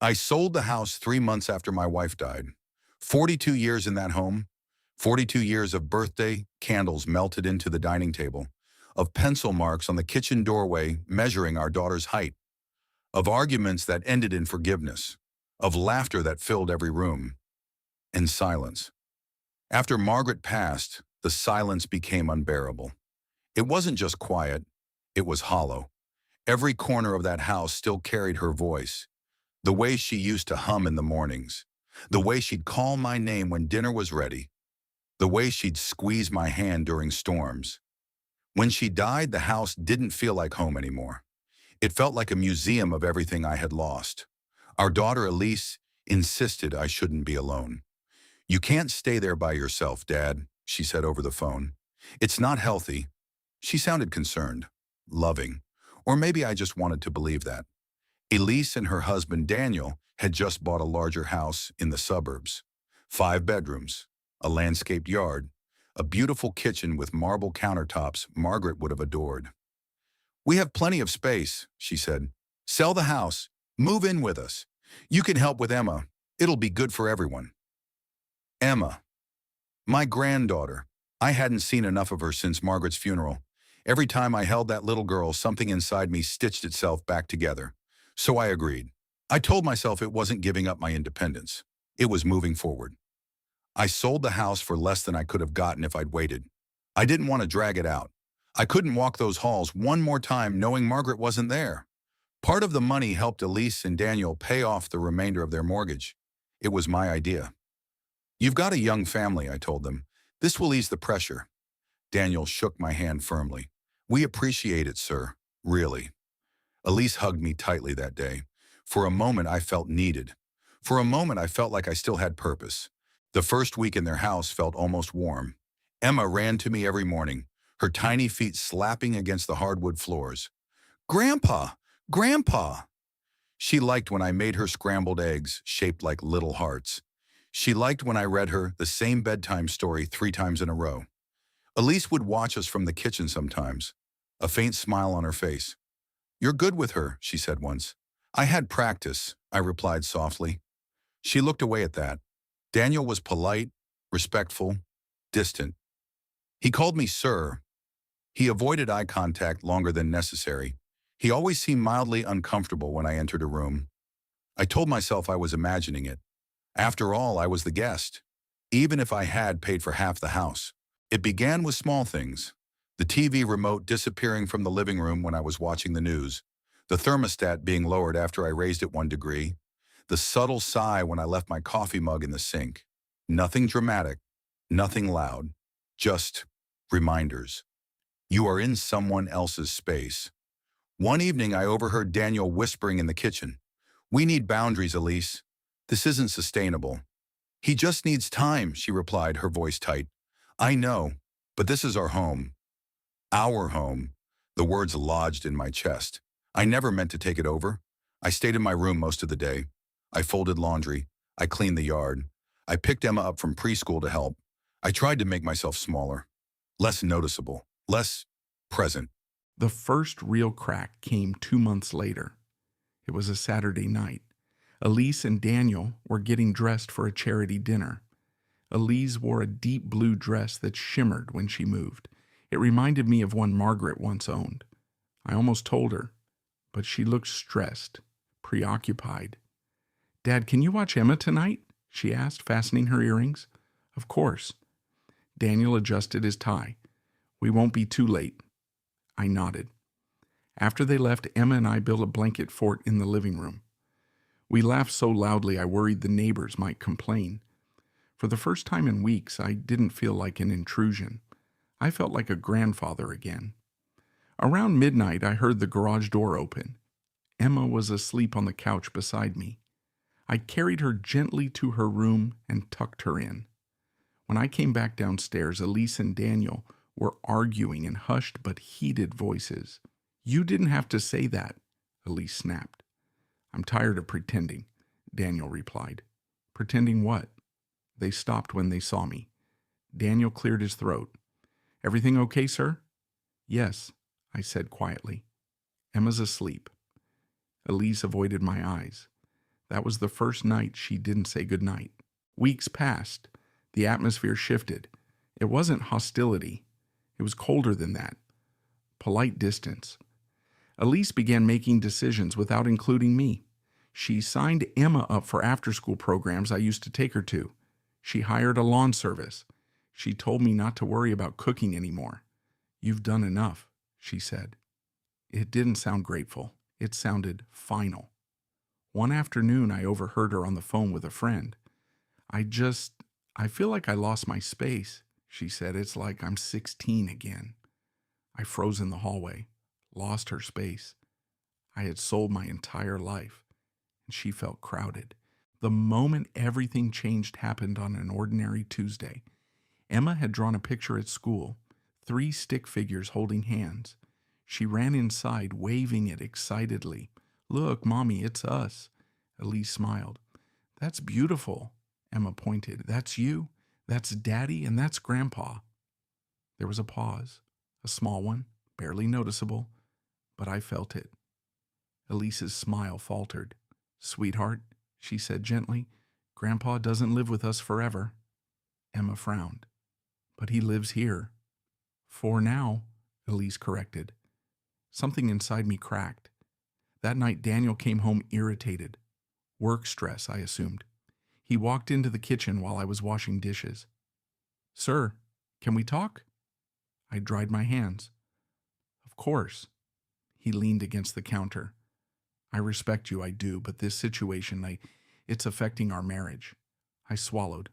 I sold the house 3 months after my wife died. 42 years in that home, 42 years of birthday candles melted into the dining table, of pencil marks on the kitchen doorway measuring our daughter's height, of arguments that ended in forgiveness, of laughter that filled every room, and silence. After Margaret passed, the silence became unbearable. It wasn't just quiet, it was hollow. Every corner of that house still carried her voice, the way she used to hum in the mornings, the way she'd call my name when dinner was ready, the way she'd squeeze my hand during storms. When she died, the house didn't feel like home anymore. It felt like a museum of everything I had lost. Our daughter Elise insisted I shouldn't be alone. "You can't stay there by yourself, Dad," she said over the phone. "It's not healthy." She sounded concerned, loving, or maybe I just wanted to believe that. Elise and her husband Daniel had just bought a larger house in the suburbs. 5 bedrooms, a landscaped yard, a beautiful kitchen with marble countertops Margaret would have adored. "We have plenty of space," she said. "Sell the house. Move in with us. You can help with Emma. It'll be good for everyone." Emma, my granddaughter. I hadn't seen enough of her since Margaret's funeral. Every time I held that little girl, something inside me stitched itself back together. So I agreed. I told myself it wasn't giving up my independence. It was moving forward. I sold the house for less than I could have gotten if I'd waited. I didn't want to drag it out. I couldn't walk those halls one more time knowing Margaret wasn't there. Part of the money helped Elise and Daniel pay off the remainder of their mortgage. It was my idea. "You've got a young family," I told them. "This will ease the pressure." Daniel shook my hand firmly. "We appreciate it, sir. Really." Elise hugged me tightly that day. For a moment, I felt needed. For a moment, I felt like I still had purpose. The first week in their house felt almost warm. Emma ran to me every morning, her tiny feet slapping against the hardwood floors. "Grandpa! Grandpa!" She liked when I made her scrambled eggs shaped like little hearts. She liked when I read her the same bedtime story 3 times in a row. Elise would watch us from the kitchen sometimes, a faint smile on her face. "You're good with her," she said once. "I had practice," I replied softly. She looked away at that. Daniel was polite, respectful, distant. He called me sir. He avoided eye contact longer than necessary. He always seemed mildly uncomfortable when I entered a room. I told myself I was imagining it. After all, I was the guest, even if I had paid for half the house. It began with small things. The TV remote disappearing from the living room when I was watching the news, the thermostat being lowered after I raised it 1 degree, the subtle sigh when I left my coffee mug in the sink. Nothing dramatic, nothing loud, just reminders. You are in someone else's space. One evening, I overheard Daniel whispering in the kitchen, "We need boundaries, Elise. This isn't sustainable." "He just needs time," she replied, her voice tight. "I know, but this is our home." Our home. The words lodged in my chest. I never meant to take it over. I stayed in my room most of the day. I folded laundry. I cleaned the yard. I picked Emma up from preschool to help. I tried to make myself smaller, less noticeable, less present. The first real crack came 2 months later. It was a Saturday night. Elise and Daniel were getting dressed for a charity dinner. Elise wore a deep blue dress that shimmered when she moved. It reminded me of one Margaret once owned. I almost told her, but she looked stressed, preoccupied. "Dad, can you watch Emma tonight?" she asked, fastening her earrings. "Of course." Daniel adjusted his tie. "We won't be too late." I nodded. After they left, Emma and I built a blanket fort in the living room. We laughed so loudly I worried the neighbors might complain. For the first time in weeks, I didn't feel like an intrusion. I felt like a grandfather again. Around midnight, I heard the garage door open. Emma was asleep on the couch beside me. I carried her gently to her room and tucked her in. When I came back downstairs, Elise and Daniel were arguing in hushed but heated voices. "You didn't have to say that," Elise snapped. "I'm tired of pretending," Daniel replied. "Pretending what?" They stopped when they saw me. Daniel cleared his throat. "Everything okay, sir?" "Yes," I said quietly. "Emma's asleep." Elise avoided my eyes. That was the first night she didn't say goodnight. Weeks passed. The atmosphere shifted. It wasn't hostility. It was colder than that. Polite distance. Elise began making decisions without including me. She signed Emma up for after-school programs I used to take her to. She hired a lawn service. She told me not to worry about cooking anymore. "You've done enough," she said. It didn't sound grateful. It sounded final. One afternoon, I overheard her on the phone with a friend. I feel like I lost my space," she said. "It's like I'm 16 again." I froze in the hallway, lost her space. I had sold my entire life, and she felt crowded. The moment everything changed happened on an ordinary Tuesday. Emma had drawn a picture at school, 3 stick figures holding hands. She ran inside, waving it excitedly. "Look, Mommy, it's us." Elise smiled. "That's beautiful," Emma pointed. "That's you, that's Daddy, and that's Grandpa." There was a pause, a small one, barely noticeable, but I felt it. Elise's smile faltered. "Sweetheart," she said gently, "Grandpa doesn't live with us forever." Emma frowned. "But he lives here." "For now," Elise corrected. Something inside me cracked. That night Daniel came home irritated. Work stress, I assumed. He walked into the kitchen while I was washing dishes. "Sir, can we talk?" I dried my hands. "Of course." He leaned against the counter. "I respect you, I do, but this situation, it's affecting our marriage." I swallowed.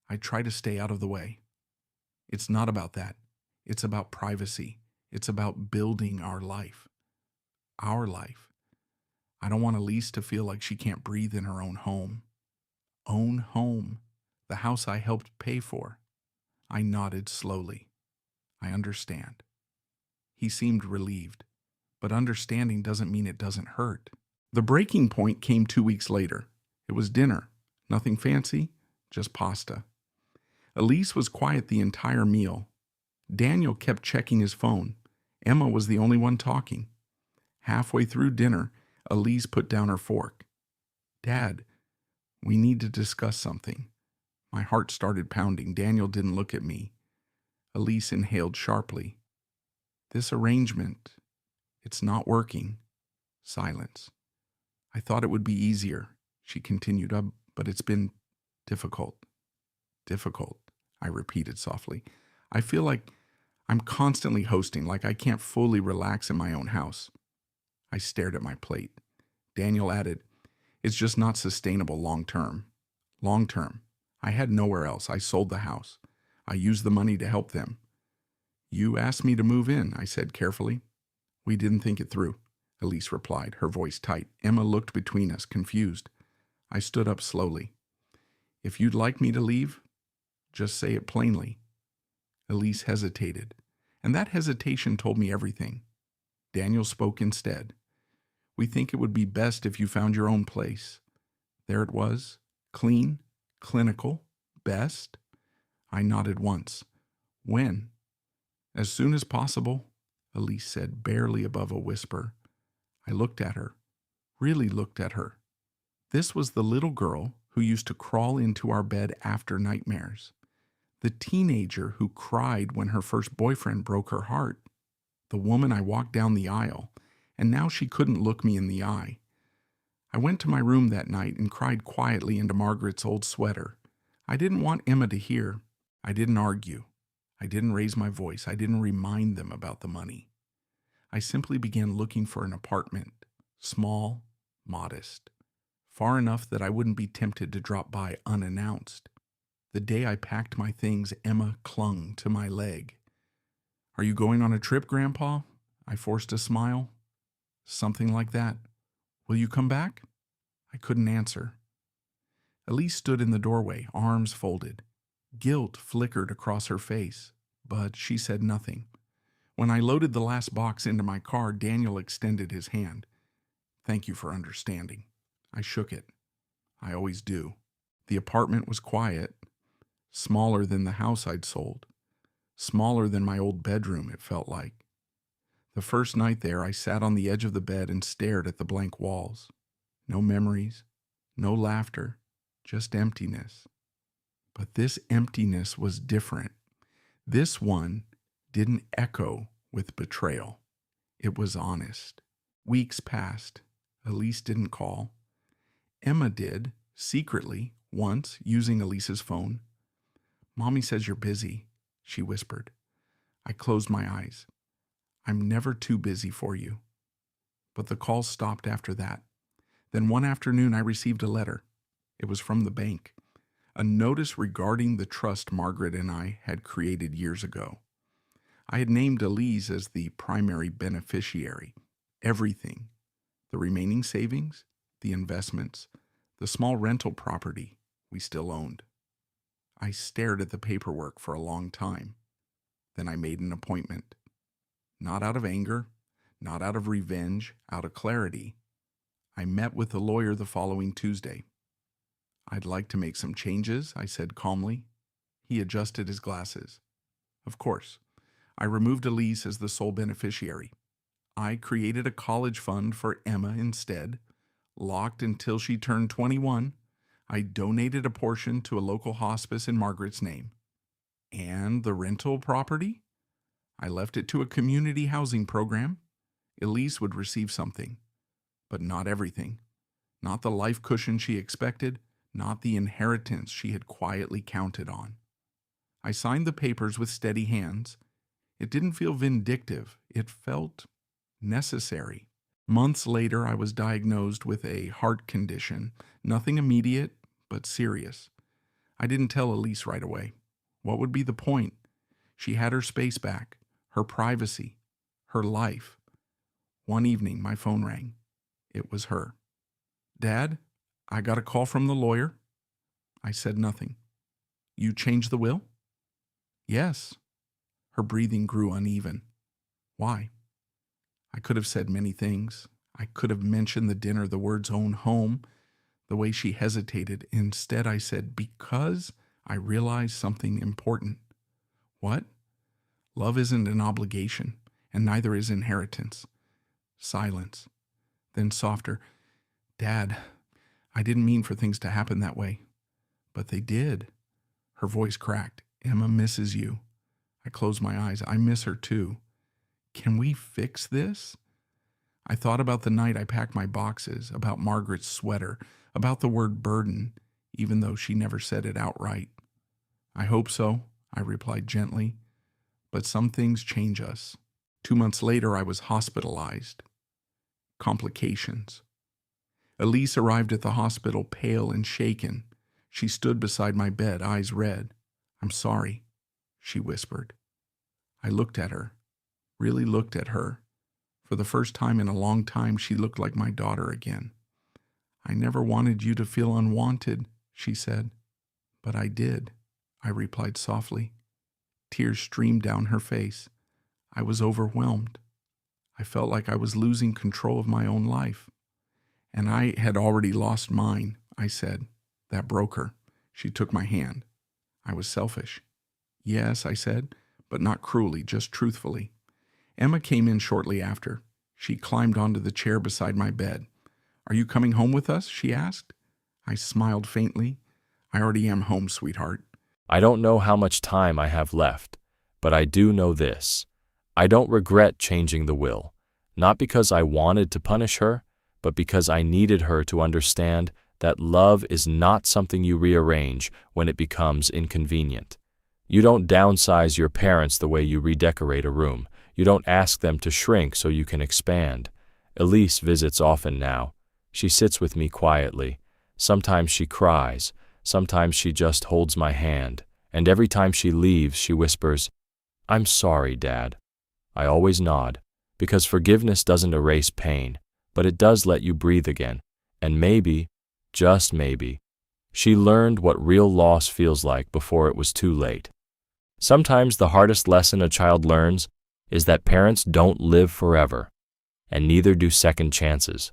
I try to stay out of the way. "It's not about that. It's about privacy. It's about building our life. Our life. I don't want Elise to feel like she can't breathe in her own home." Own home. The house I helped pay for. I nodded slowly. "I understand." He seemed relieved, but understanding doesn't mean it doesn't hurt. The breaking point came 2 weeks later. It was dinner. Nothing fancy, just pasta. Elise was quiet the entire meal. Daniel kept checking his phone. Emma was the only one talking. Halfway through dinner, Elise put down her fork. "Dad, we need to discuss something." My heart started pounding. Daniel didn't look at me. Elise inhaled sharply. "This arrangement, it's not working." Silence. "I thought it would be easier," she continued, "but it's been difficult." "Difficult," I repeated softly. "I feel like I'm constantly hosting, like I can't fully relax in my own house." I stared at my plate. Daniel added, "It's just not sustainable long term." Long term. I had nowhere else. I sold the house. I used the money to help them. "You asked me to move in," I said carefully. "We didn't think it through," Elise replied, her voice tight. Emma looked between us, confused. I stood up slowly. "If you'd like me to leave, just say it plainly." Elise hesitated, and that hesitation told me everything. Daniel spoke instead. "We think it would be best if you found your own place." There it was, clean, clinical, best. I nodded once. "When?" "As soon as possible," Elise said, barely above a whisper. I looked at her, really looked at her. This was the little girl who used to crawl into our bed after nightmares. The teenager who cried when her first boyfriend broke her heart. The woman I walked down the aisle, and now she couldn't look me in the eye. I went to my room that night and cried quietly into Margaret's old sweater. I didn't want Emma to hear. I didn't argue. I didn't raise my voice. I didn't remind them about the money. I simply began looking for an apartment, small, modest, far enough that I wouldn't be tempted to drop by unannounced. The day I packed my things, Emma clung to my leg. "Are you going on a trip, Grandpa?" I forced a smile. "Something like that." "Will you come back?" I couldn't answer. Elise stood in the doorway, arms folded. Guilt flickered across her face, but she said nothing. When I loaded the last box into my car, Daniel extended his hand. "Thank you for understanding." I shook it. I always do. The apartment was quiet, smaller than the house I'd sold, smaller than my old bedroom, it felt like. The first night there, I sat on the edge of the bed and stared at the blank walls. No memories, No laughter, just emptiness. But this emptiness was different. This one didn't echo with betrayal. It was honest. Weeks passed. Elise didn't call. Emma did, secretly, once, using Elise's phone. "Mommy says you're busy," she whispered. I closed my eyes. "I'm never too busy for you." But the call stopped after that. Then one afternoon I received a letter. It was from the bank. A notice regarding the trust Margaret and I had created years ago. I had named Elise as the primary beneficiary. Everything. The remaining savings, the investments, the small rental property we still owned. I stared at the paperwork for a long time. Then I made an appointment. Not out of anger, not out of revenge, out of clarity. I met with the lawyer the following Tuesday. "I'd like to make some changes," I said calmly. He adjusted his glasses. Of course, I removed Elise as the sole beneficiary. I created a college fund for Emma instead. Locked until she turned 21, I donated a portion to a local hospice in Margaret's name. And the rental property? I left it to a community housing program. Elise would receive something, but not everything. Not the life cushion she expected, not the inheritance she had quietly counted on. I signed the papers with steady hands. It didn't feel vindictive. It felt necessary. Months later, I was diagnosed with a heart condition. Nothing immediate, but serious. I didn't tell Elise right away. What would be the point? She had her space back, her privacy, her life. One evening, my phone rang. It was her. "Dad, I got a call from the lawyer." I said nothing. "You changed the will?" "Yes." Her breathing grew uneven. "Why?" I could have said many things. I could have mentioned the dinner, the words "own home," the way she hesitated. Instead, I said, "Because I realized something important." "What?" "Love isn't an obligation, and neither is inheritance." Silence. Then softer, "Dad, I didn't mean for things to happen that way." "But they did." Her voice cracked. "Emma misses you." I closed my eyes. "I miss her too. Can we fix this?" I thought about the night I packed my boxes, about Margaret's sweater, about the word burden, even though she never said it outright. "I hope so," I replied gently. "But some things change us." 2 months later, I was hospitalized. Complications. Elise arrived at the hospital pale and shaken. She stood beside my bed, eyes red. "I'm sorry," she whispered. I looked at her, really looked at her. For the first time in a long time, she looked like my daughter again. "I never wanted you to feel unwanted," she said. "But I did," I replied softly. Tears streamed down her face. I was overwhelmed. I felt like I was losing control of my own life. "And I had already lost mine," I said. That broke her. She took my hand. I was selfish. "Yes," I said, but not cruelly, just truthfully. Emma came in shortly after. She climbed onto the chair beside my bed. "Are you coming home with us?" she asked. I smiled faintly. "I already am home, sweetheart." I don't know how much time I have left, but I do know this. I don't regret changing the will, not because I wanted to punish her, but because I needed her to understand that love is not something you rearrange when it becomes inconvenient. You don't downsize your parents the way you redecorate a room. You don't ask them to shrink so you can expand. Elise visits often now. She sits with me quietly. Sometimes she cries. Sometimes she just holds my hand. And every time she leaves, she whispers, "I'm sorry, Dad." I always nod, because forgiveness doesn't erase pain, but it does let you breathe again. And maybe, just maybe, she learned what real loss feels like before it was too late. Sometimes the hardest lesson a child learns is that parents don't live forever, and neither do second chances.